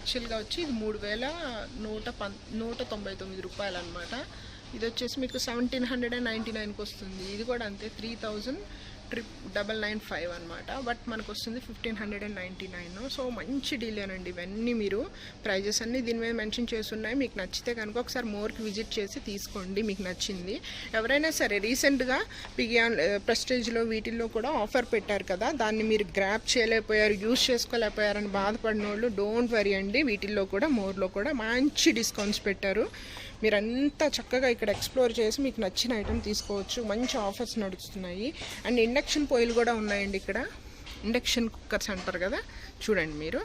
యాక్చువల్గా వచ్చి ఇది 3199 రూపాయలు అనమాట. ఇది వచ్చేసి మీకు 1799కి వస్తుంది. ఇది కూడా అంతే 3995 అనమాట. బట్ మనకు వస్తుంది 1599. సో మంచి డీలేనండి ఇవన్నీ. మీరు ప్రైజెస్ అన్నీ దీని మీద మెన్షన్ చేస్తున్నాయి. మీకు నచ్చితే కనుక ఒకసారి మోర్కి విజిట్ చేసి తీసుకోండి మీకు నచ్చింది. ఎవరైనా సరే రీసెంట్గా పిగియాన్ ప్రెస్టేజ్లో వీటిల్లో కూడా ఆఫర్ పెట్టారు కదా, దాన్ని మీరు గ్రాప్ చేయలేకపోయారు, యూజ్ చేసుకోలేకపోయారని బాధపడిన వాళ్ళు డోంట్ వరీ అండి. వీటిల్లో కూడా మోర్లో కూడా మంచి డిస్కౌంట్స్ పెట్టారు. మీరంతా చక్కగా ఇక్కడ ఎక్స్ప్లోర్ చేసి మీకు నచ్చిన ఐటెం తీసుకోవచ్చు. మంచి ఆఫర్స్ నడుస్తున్నాయి. అండ్ ఇండక్షన్ పొయ్యిలు కూడా ఉన్నాయండి ఇక్కడ. ఇండక్షన్ కుక్కర్స్ అంటారు కదా, చూడండి మీరు.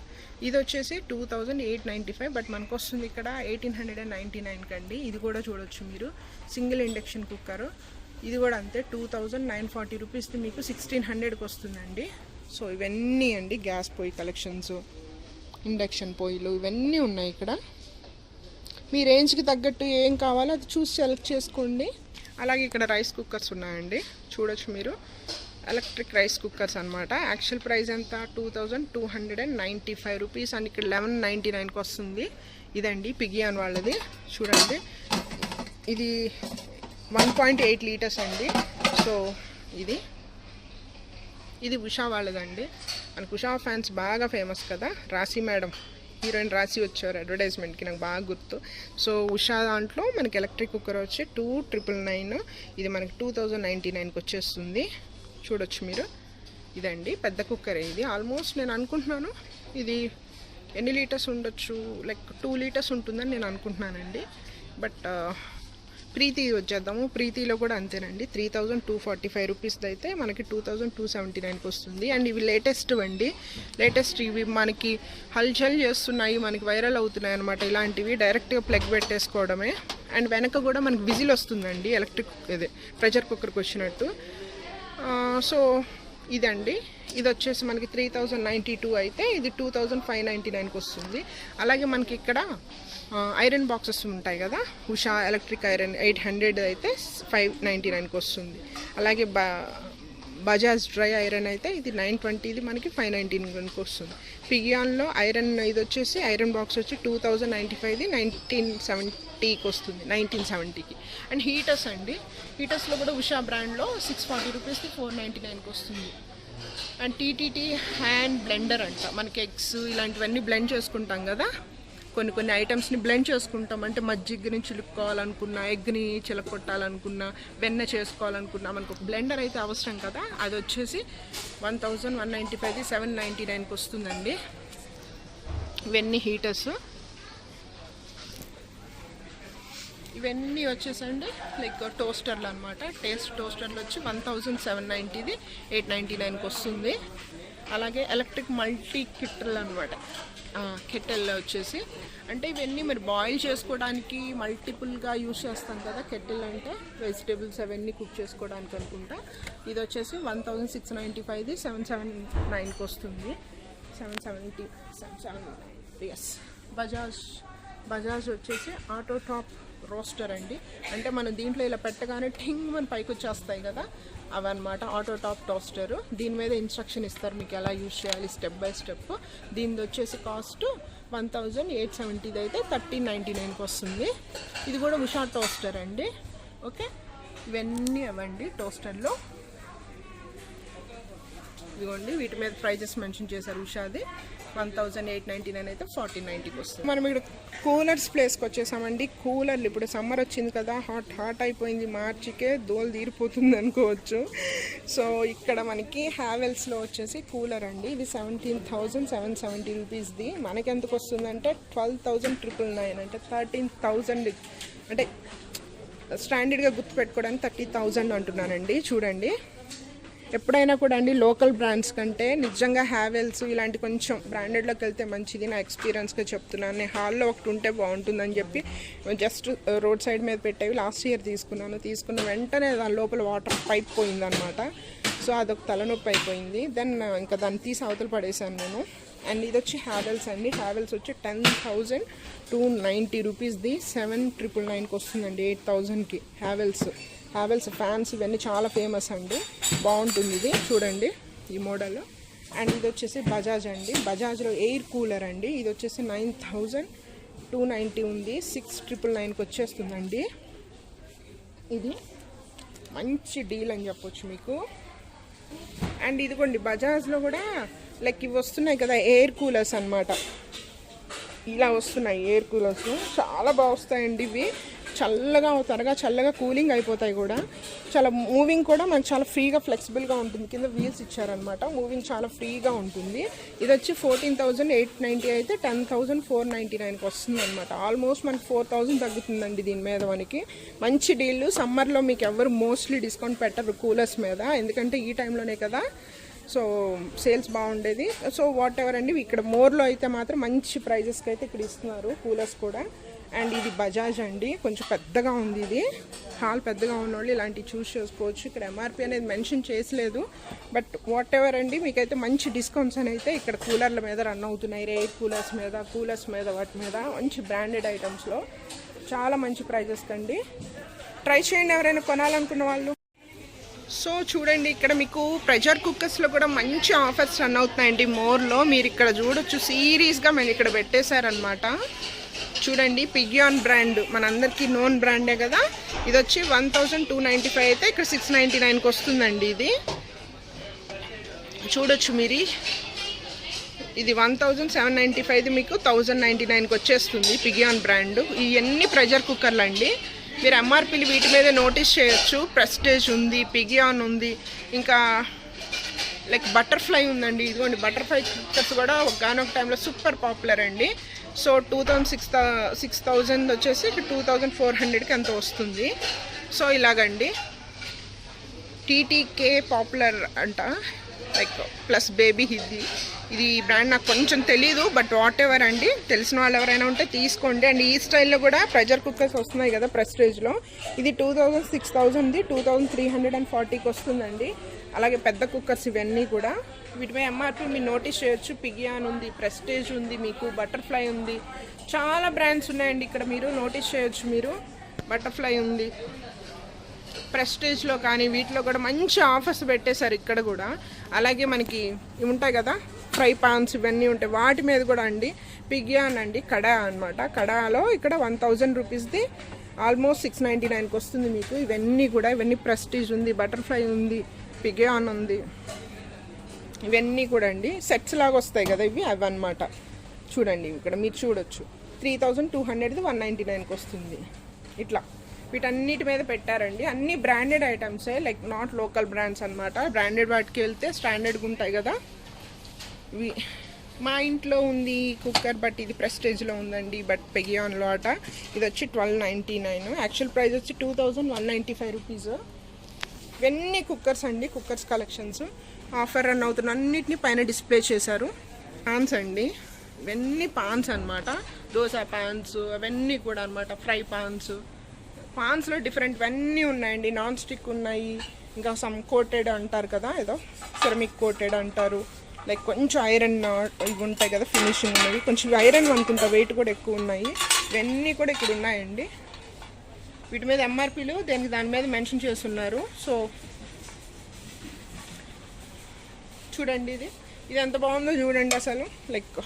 ఇది వచ్చేసి 2895, బట్ మనకు వస్తుంది ఇక్కడ 1899 కండి. ఇది కూడా చూడొచ్చు మీరు. Single induction cooker. ఇది కూడా అంతే 2940 రూపీస్ది మీకు 1600కి వస్తుందండి. సో ఇవన్నీ అండి గ్యాస్ పొయ్యి కలెక్షన్స్, ఇండక్షన్ పొయ్యిలు ఇవన్నీ ఉన్నాయి ఇక్కడ. మీ రేంజ్కి తగ్గట్టు ఏం కావాలో అది చూసి సెలెక్ట్ చేసుకోండి. అలాగే ఇక్కడ రైస్ కుక్కర్స్ ఉన్నాయండి, చూడొచ్చు మీరు. ఎలక్ట్రిక్ రైస్ కుక్కర్స్ అనమాట. యాక్చువల్ ప్రైస్ ఎంత 2295 రూపీస్ అండ్ ఇక్కడ 1199కి వస్తుంది. ఇదండి పిగియాన్ వాళ్ళది, చూడండి. ఇది 1.8 లీటర్స్ అండి. సో ఇది ఉషా వాళ్ళదండి. మనకు ఉషా ఫ్యాన్స్ బాగా ఫేమస్ కదా, రాశి మేడం, హీరోయిన్ రాశి వచ్చారు అడ్వర్టైజ్మెంట్కి, నాకు బాగా గుర్తు. సో ఉషా దాంట్లో మనకి ఎలక్ట్రిక్ కుక్కర్ వచ్చి 2999. ఇది మనకి 2099కి వచ్చేస్తుంది. చూడొచ్చు మీరు. ఇదండి పెద్ద కుక్కర్. ఇది ఆల్మోస్ట్ నేను అనుకుంటున్నాను ఇది ఎన్ని లీటర్స్ ఉండొచ్చు, లైక్ 2 లీటర్స్ ఉంటుందని నేను అనుకుంటున్నానండి. బట్ ప్రీతి వచ్చేద్దాము. ప్రీతిలో కూడా అంతేనండి. 3245 రూపీస్ది అయితే మనకి 2279కి వస్తుంది. అండ్ ఇవి లేటెస్ట్ అండి. లేటెస్ట్ ఇవి మనకి హల్చల్ చేస్తున్నాయి, మనకి వైరల్ అవుతున్నాయి అనమాట. ఇలాంటివి డైరెక్ట్గా ప్లగ్ పెట్టేసుకోవడమే. అండ్ వెనక కూడా మనకి విజిల్ వస్తుందండి, ఎలక్ట్రిక్ ఇదే ప్రెషర్ కుక్కర్కి వచ్చినట్టు. సో ఇదండి. ఇది వచ్చేసి మనకి 3092 అయితే ఇది 2599కి వస్తుంది. అలాగే మనకి ఇక్కడ ఐరన్ బాక్సెస్ ఉంటాయి కదా, ఉషా ఎలక్ట్రిక్ ఐరన్ 800 అయితే 599కి వస్తుంది. అలాగే బజాజ్ డ్రై ఐరన్ అయితే ఇది 920, ఇది మనకి 599కి వస్తుంది. పిగియాన్లో ఐరన్ ఇది వచ్చేసి ఐరన్ బాక్స్ వచ్చి 2095, 1970కి వస్తుంది, 1970కి. అండ్ హీటర్స్ అండి. హీటర్స్లో కూడా ఉషా బ్రాండ్లో 640 రూపీస్కి 499కి వస్తుంది. అండ్ టీటీటీ హ్యాండ్ బ్లెండర్ అంట. మనకి ఎగ్స్ ఇలాంటివన్నీ బ్లెండ్ చేసుకుంటాం కదా, కొన్ని ఐటమ్స్ని బ్లెండ్ చేసుకుంటాం. అంటే మజ్జిగని చిలుక్కోవాలనుకున్నా, ఎగ్ని చిలకొట్టాలనుకున్నా, వెన్న చేసుకోవాలనుకున్నా మనకు ఒక బ్లెండర్ అయితే అవసరం కదా. అది వచ్చేసి 1195, 799కి వస్తుందండి. ఇవన్నీ హీటర్స్. ఇవన్నీ వచ్చేసండి లైక్ టోస్టర్లు అనమాట. టోస్టర్లు వచ్చి 1790, 899కి వస్తుంది. అలాగే ఎలక్ట్రిక్ మల్టీ కిట్టల్ అనమాట. కెట్టెల్ వచ్చేసి అంటే ఇవన్నీ మీరు బాయిల్ చేసుకోవడానికి మల్టిపుల్గా యూస్ చేస్తాం కదా. కెట్టెల్ అంటే వెజిటేబుల్స్ అవన్నీ కుక్ చేసుకోవడానికి అనుకుంటా. ఇది వచ్చేసి 1695, 779కి వస్తుంది. 770 ఎస్. బజాజ్ వచ్చేసి ఆటో టాప్ రోస్టర్ అండి. అంటే మనం దీంట్లో ఇలా పెట్టగానే టింగ్ మన పైకి వచ్చేస్తాయి కదా, అవన్నమాట ఆటో టాప్ టోస్టరు. దీని మీద ఇన్స్ట్రక్షన్ ఇస్తారు మీకు ఎలా యూజ్ చేయాలి స్టెప్ బై స్టెప్. దీనిది వచ్చేసి కాస్ట్ 1870 అయితే 1399కి వస్తుంది. ఇది కూడా ఉషా టోస్టర్ అండి. ఓకే, ఇవన్నీ అవ్వండి టోస్టర్లో. ఇదిగోండి వీటి మీద ప్రైజెస్ మెన్షన్ చేశారు. ఉషాది 1899 అయితే 1490కి వస్తుంది. మనం ఇక్కడ కూలర్స్ ప్లేస్కి వచ్చేసామండి. కూలర్లు ఇప్పుడు సమ్మర్ వచ్చింది కదా, హాట్ అయిపోయింది, మార్చికే దోలు తీరిపోతుంది అనుకోవచ్చు. సో ఇక్కడ మనకి హ్యావెల్స్లో వచ్చేసి కూలర్ అండి. ఇది 17,770 రూపీస్ది. మనకి ఎంతకు వస్తుందంటే 12,999, అంటే 13,000. అంటే స్టాండర్డ్గా గుర్తుపెట్టుకోవడానికి 30,000 అంటున్నానండి. చూడండి, ఎప్పుడైనా కూడా అండి లోకల్ బ్రాండ్స్ కంటే నిజంగా హ్యావెల్స్ ఇలాంటి కొంచెం బ్రాండెడ్లోకి వెళ్తే మంచిది. నా ఎక్స్పీరియన్స్గా చెప్తున్నాను. నేను హాల్లో ఒకటి ఉంటే బాగుంటుందని చెప్పి జస్ట్ రోడ్ సైడ్ మీద పెట్టేవి లాస్ట్ ఇయర్ తీసుకున్న వెంటనే దాని లోపల వాటర్ పైప్ పోయిందనమాట. సో అదొక తలనొప్పి అయిపోయింది. దెన్ ఇంకా దాన్ని తీసి అవతల పడేశాను నేను. అండ్ ఇది వచ్చి హ్యావెల్స్ అండి. హ్యావెల్స్ వచ్చి 10,290 రూపీస్ది 7,999కి వస్తుందండి. 8,000కి హ్యావెల్స్ ఫ్యాన్స్ ఇవన్నీ చాలా ఫేమస్ అండి. బాగుంటుంది ఇది. చూడండి ఈ మోడల్ అండ్ ఇది వచ్చేసి బజాజ్ అండి, బజాజ్లో ఎయిర్ కూలర్ అండి. ఇది వచ్చేసి 9,290 ఉంది, 6,999కి వచ్చేస్తుందండి. ఇది మంచి డీల్ అని చెప్పొచ్చు మీకు. అండ్ ఇదిగోండి బజాజ్లో కూడా లైక్ ఇవి వస్తున్నాయి కదా ఎయిర్ కూలర్స్ అన్నమాట, ఇలా వస్తున్నాయి ఎయిర్ కూలర్స్. చాలా బాగా వస్తాయండి ఇవి, త్వరగా చల్లగా కూలింగ్ అయిపోతాయి కూడా. చాలా మూవింగ్ కూడా మనకు చాలా ఫ్రీగా ఫ్లెక్సిబుల్గా ఉంటుంది, కింద వీల్స్ ఇచ్చారనమాట, మూవింగ్ చాలా ఫ్రీగా ఉంటుంది. ఇది వచ్చి 14,890 అయితే 10,499కి వస్తుంది అనమాట. ఆల్మోస్ట్ మనకి 4,000 తగ్గుతుందండి దీని మీద మనకి. మంచి డీల్. సమ్మర్లో మీకు ఎవరు మోస్ట్లీ డిస్కౌంట్ పెట్టరు కూలర్స్ మీద, ఎందుకంటే ఈ టైంలోనే కదా సో సేల్స్ బాగుండేది. సో వాట్ ఎవర్ అండి, ఇక్కడ మోర్లో అయితే మాత్రం మంచి ప్రైజెస్కి అయితే ఇక్కడ ఇస్తున్నారు కూలర్స్ కూడా. అండ్ ఇది బజాజ్ అండి, కొంచెం పెద్దగా ఉంది ఇది, హాల్ పెద్దగా ఉన్నోళ్ళు ఇలాంటివి చూస్ చేసుకోవచ్చు. ఇక్కడ ఎంఆర్పి అనేది మెన్షన్ చేసలేదు, బట్ వాట్ ఎవర్ అండి మీకైతే మంచి డిస్కౌంట్స్ అని అయితే ఇక్కడ కూలర్ల మీద రన్ అవుతున్నాయి. ఎయిర్ కూలర్స్ మీద వాటి మీద మంచి బ్రాండెడ్ ఐటమ్స్లో చాలా మంచి ప్రైజెస్ కండి. ట్రై చేయండి ఎవరైనా కొనాలనుకున్న వాళ్ళు. సో చూడండి ఇక్కడ మీకు ప్రెషర్ కుక్కర్స్లో కూడా మంచి ఆఫర్స్ రన్ అవుతున్నాయండి మోర్లో. మీరు ఇక్కడ చూడొచ్చు, సిరీస్గా మేము ఇక్కడ పెట్టేశారనమాట. చూడండి పిగియాన్ బ్రాండ్ మనందరికీ నోన్ బ్రాండే కదా. ఇది వచ్చి 1,295 అయితే ఇక్కడ 699కి వస్తుందండి. ఇది చూడొచ్చు మీరు, ఇది 1,795 మీకు 1,099కి వచ్చేస్తుంది పిగియాన్ బ్రాండ్. ఇవన్నీ ప్రెషర్ కుక్కర్లు అండి. మీరు ఎంఆర్పీలు వీటి మీద నోటీస్ చేయొచ్చు. ప్రెస్టేజ్ ఉంది, పిగియాన్ ఉంది, ఇంకా లైక్ బటర్ఫ్లై ఉందండి. ఇదిగోండి బటర్ఫ్లై కుక్కర్స్ కూడా ఒకనొక టైంలో సూపర్ పాపులర్ అండి. సో 6,000 వచ్చేసి 2,400కి అంత వస్తుంది. సో ఇలాగండి టీటీకే పాపులర్ అంట, లైక్ ప్లస్ బేబీ ఇది బ్రాండ్ నాకు కొంచెం తెలీదు, బట్ వాట్ ఎవర్ అండి, తెలిసిన వాళ్ళు ఎవరైనా ఉంటే తీసుకోండి. అండ్ ఈ స్టైల్లో కూడా ప్రెషర్ కుక్కర్స్ వస్తున్నాయి కదా ప్రెస్టేజ్లో. ఇది 2,000, 6,000, 2,340కి వస్తుందండి. అలాగే పెద్ద కుక్కర్స్ ఇవన్నీ కూడా వీటిపై ఎంఆర్పి మీరు నోటీస్ చేయొచ్చు. పిగియాన్ ఉంది, ప్రెస్టేజ్ ఉంది, మీకు బటర్ఫ్లై ఉంది, చాలా బ్రాండ్స్ ఉన్నాయండి ఇక్కడ మీరు నోటీస్ చేయొచ్చు. మీరు బటర్ఫ్లై ఉంది, ప్రెస్టేజ్లో కానీ వీటిలో కూడా మంచి ఆఫర్స్ పెట్టేశారు ఇక్కడ కూడా. అలాగే మనకి ఇవి ఉంటాయి కదా ఫ్రై పాన్స్ ఇవన్నీ ఉంటాయి, వాటి మీద కూడా అండి పిగియాన్ అండి, కడా అనమాట. కడాలో ఇక్కడ 1,000 రూపీస్ది ఆల్మోస్ట్ 699కి వస్తుంది మీకు. ఇవన్నీ ప్రెస్టీజ్ ఉంది, బటర్ఫ్లై ఉంది, పిగియాన్ ఉంది, ఇవన్నీ కూడా అండి సెట్స్ లాగా వస్తాయి కదా ఇవి, అవి అనమాట. చూడండి ఇక్కడ మీరు చూడొచ్చు 3,200ది 199కి వస్తుంది. ఇట్లా వీటన్నిటి మీద పెట్టారండి. అన్ని బ్రాండెడ్ ఐటమ్సే, లైక్ నాట్ లోకల్ బ్రాండ్స్ అనమాట. బ్రాండెడ్ వాటికి వెళ్తే స్టాండర్డ్గా ఉంటాయి కదా ఇవి. మా ఇంట్లో ఉంది కుక్కర్, బట్ ఇది ప్రెస్టేజ్లో ఉందండి, బట్ పిగియాన్లో అట. ఇది వచ్చి 1,299, యాక్చువల్ ప్రైస్ వచ్చి 2,195 రూపీస్. ఇవన్నీ కుక్కర్స్ అండి, కుక్కర్స్ కలెక్షన్స్ ఆఫర్ రన్ అవుతున్న అన్నిటిని పైన డిస్ప్లే చేశారు. పాన్స్ అండి, ఇవన్నీ పాన్స్ అనమాట, దోశ పాన్స్ అవన్నీ కూడా అనమాట. ఫ్రై పాన్స్లో డిఫరెంట్ ఇవన్నీ ఉన్నాయండి. నాన్ స్టిక్ ఉన్నాయి, ఇంకా సమ్ కోటెడ్ అంటారు కదా, ఏదో సెరమిక్ కోటెడ్ అంటారు, లైక్ కొంచెం ఐరన్ ఇవి ఉంటాయి కదా ఫినిషింగ్ ఉన్నవి, కొంచెం ఐరన్ అనుకుంటా, వెయిట్ కూడా ఎక్కువ ఉన్నాయి. ఇవన్నీ కూడా ఇక్కడ ఉన్నాయండి. వీటి మీద ఎంఆర్పీలు దాని మీద మెన్షన్ చేస్తున్నారు. సో చూడండి ఇది ఎంత బాగుందో చూడండి అసలు, లైక్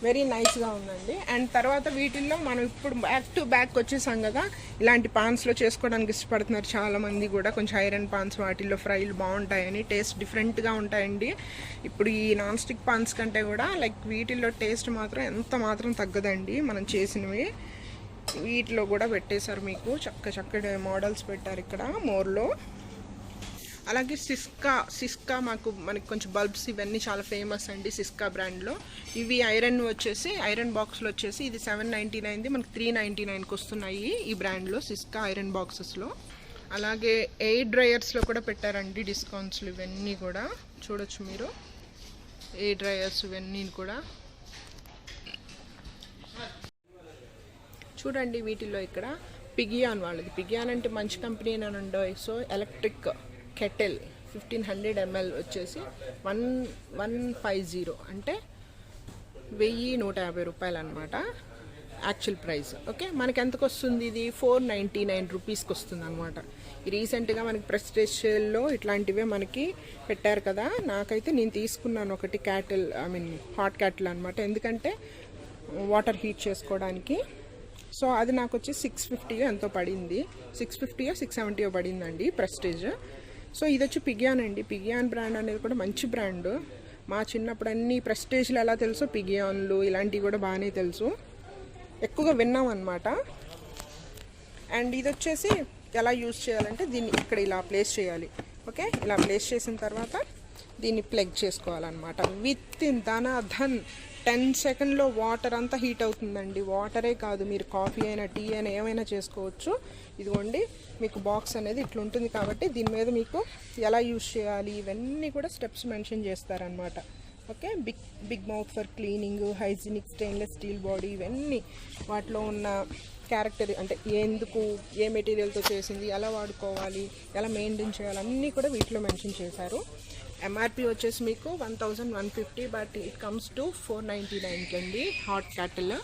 వెరీ నైస్గా ఉందండి. అండ్ తర్వాత వీటిల్లో మనం ఇప్పుడు బ్యాక్ టు బ్యాక్ వచ్చేసాం కదా, ఇలాంటి పాన్స్లో చేసుకోవడానికి ఇష్టపడుతున్నారు చాలామంది కూడా. కొంచెం ఐరన్ పాన్స్ వాటిల్లో ఫ్రైలు బాగుంటాయని, టేస్ట్ డిఫరెంట్గా ఉంటాయండి. ఇప్పుడు ఈ నాన్ స్టిక్ పాన్స్ కంటే కూడా లైక్ వీటిల్లో టేస్ట్ మాత్రం ఎంత మాత్రం తగ్గదండి మనకి చేసినవి. వీటిలో కూడా పెట్టేశారు మీకు, చక్కటి మోడల్స్ పెట్టారు ఇక్కడ మోర్లో. అలాగే సిస్కా మనకి కొంచెం బల్బ్స్ ఇవన్నీ చాలా ఫేమస్ అండి సిస్కా బ్రాండ్లో. ఇవి ఐరన్ బాక్స్లో వచ్చేసి ఇది 799ది మనకి 399కి వస్తున్నాయి ఈ బ్రాండ్లో, సిస్కా ఐరన్ బాక్సెస్లో. అలాగే ఎయిర్ డ్రయర్స్లో కూడా పెట్టారండి డిస్కౌంట్స్లు. ఇవన్నీ కూడా చూడొచ్చు మీరు, ఎయిర్ డ్రయర్స్ ఇవన్నీ కూడా చూడండి. వీటిల్లో ఇక్కడ పిగియాన్ వాళ్ళది, పిగియాన్ అంటే మంచి కంపెనీ అని ఉండవు. సో ఎలక్ట్రిక్ కెటిల్ 1500 ml వచ్చేసి 150 అంటే 1,150 రూపాయలు అనమాట. Actual price. ఓకే, మనకి ఎంతకు వస్తుంది? ఇది 499 రూపీస్కి వస్తుంది అనమాట. రీసెంట్గా మనకి ప్రెస్టేజ్ సేల్లో ఇట్లాంటివే మనకి పెట్టారు కదా. నాకైతే నేను తీసుకున్నాను ఒకటి క్యాటిల్, హాట్ క్యాటిల్ అనమాట. ఎందుకంటే వాటర్ హీట్ చేసుకోవడానికి. సో అది నాకు వచ్చి 650 ఎంతో పడింది, 650 670 పడిందండి ప్రెస్టేజ్. సో ఇది వచ్చి పిగియాన్ అండి. పిగియాన్ బ్రాండ్ అనేది కూడా మంచి బ్రాండ్. మా చిన్నప్పుడు అన్ని ప్రెస్టేజ్లు ఎలా తెలుసో పిగియాన్లు ఇలాంటివి కూడా బాగానే తెలుసు, ఎక్కువగా విన్నాం అనమాట. అండ్ ఇది వచ్చేసి ఎలా యూజ్ చేయాలంటే దీన్ని ఇక్కడ ఇలా ప్లేస్ చేయాలి. ఓకే, ఇలా ప్లేస్ చేసిన తర్వాత దీన్ని ప్లగ్ చేసుకోవాలన్నమాట. విత్ ఇన్ ధన్ 10 సెకండ్లో వాటర్ అంతా హీట్ అవుతుందండి. వాటరే కాదు, మీరు కాఫీ అయినా టీ అయినా ఏమైనా చేసుకోవచ్చు. ఇదిగోండి మీకు బాక్స్ అనేది ఇట్లా ఉంటుంది కాబట్టి దీని మీద మీకు ఎలా యూజ్ చేయాలి ఇవన్నీ కూడా స్టెప్స్ మెన్షన్ చేస్తారనమాట. Okay, big mouth for cleaning, hygienic, stainless steel body, ఇవన్నీ వాటిలో ఉన్న క్యారెక్టర్ అంటే ఎందుకు, ఏ మెటీరియల్తో చేసింది, ఎలా వాడుకోవాలి, ఎలా మెయింటైన్ చేయాలి అన్నీ కూడా వీటిలో మెన్షన్ చేశారు. ఎంఆర్పి వచ్చేసి మీకు 1150, బట్ ఇట్ కమ్స్ టు 499 అండి హాట్ క్యాటిల్.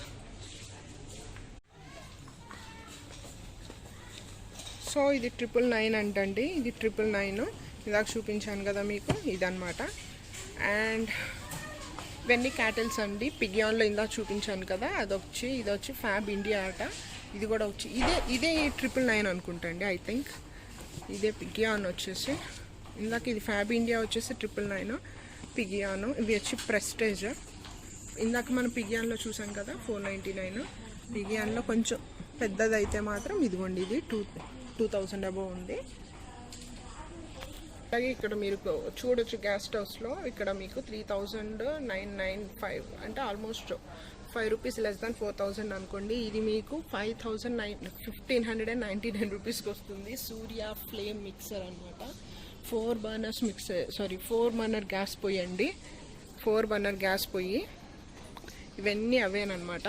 సో ఇది 999 అంటండి. ఇది 999 ఇందాక చూపించాను కదా మీకు, ఇదన్నమాట. అండ్ ఇవన్నీ క్యాటిల్స్ అండి. పిగియాన్లో ఇందాక చూపించాను కదా, అదొచ్చి ఇది వచ్చి ఫ్యాబ్ ఇండియా అట. ఇది కూడా వచ్చి ఇదే 999 అనుకుంటా అండి, ఐ థింక్. ఇదే పిగియాన్ వచ్చేసి, ఇందాక ఇది ఫ్యాబ్ ఇండియా వచ్చేసి 999, పిగియాను ఇవి వచ్చి ప్రెస్టేజ్. ఇందాక మనం పిగియాన్లో చూసాం కదా 499. పిగియాన్లో కొంచెం పెద్దదైతే మాత్రం ఇదిగోండి ఇది 2000 అబోవ్ ఉంది. అలాగే ఇక్కడ మీరు చూడొచ్చు గ్యాస్ స్టవ్స్లో ఇక్కడ మీకు 3995 అంటే ఆల్మోస్ట్ 5 రూపీస్ లెస్ దాన్ 4000 అనుకోండి. ఇది మీకు 1599 రూపీస్కి వస్తుంది. సూర్య ఫ్లేమ్ మిక్సర్ అనమాట. 4 బర్నర్ గ్యాస్ పొయ్యి అండి. 4 బర్నర్ గ్యాస్ పొయ్యి. ఇవన్నీ అవేనమాట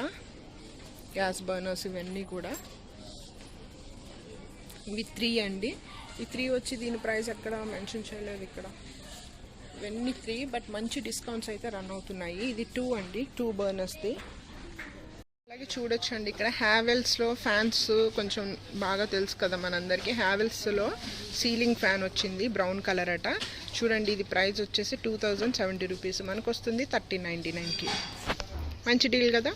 గ్యాస్ బర్నర్స్, ఇవన్నీ కూడా. ఇవి 3 అండి. ఈ 3 వచ్చి దీని ప్రైస్ ఎక్కడ మెన్షన్ చేయలేదు ఇక్కడ. ఇవన్నీ 3, బట్ మంచి డిస్కౌంట్స్ అయితే రన్ అవుతున్నాయి. ఇది 2 అండి, 2 బర్నర్స్ది. అలాగే చూడొచ్చు అండి ఇక్కడ హ్యావెల్స్లో ఫ్యాన్స్ కొంచెం బాగా తెలుసు కదా మనందరికీ. హ్యావెల్స్లో సీలింగ్ ఫ్యాన్ వచ్చింది, బ్రౌన్ కలర్ అట. చూడండి ఇది ప్రైస్ వచ్చేసి 2070 రూపీస్, మనకు వస్తుంది 1399కి. మంచి డీల్ కదా.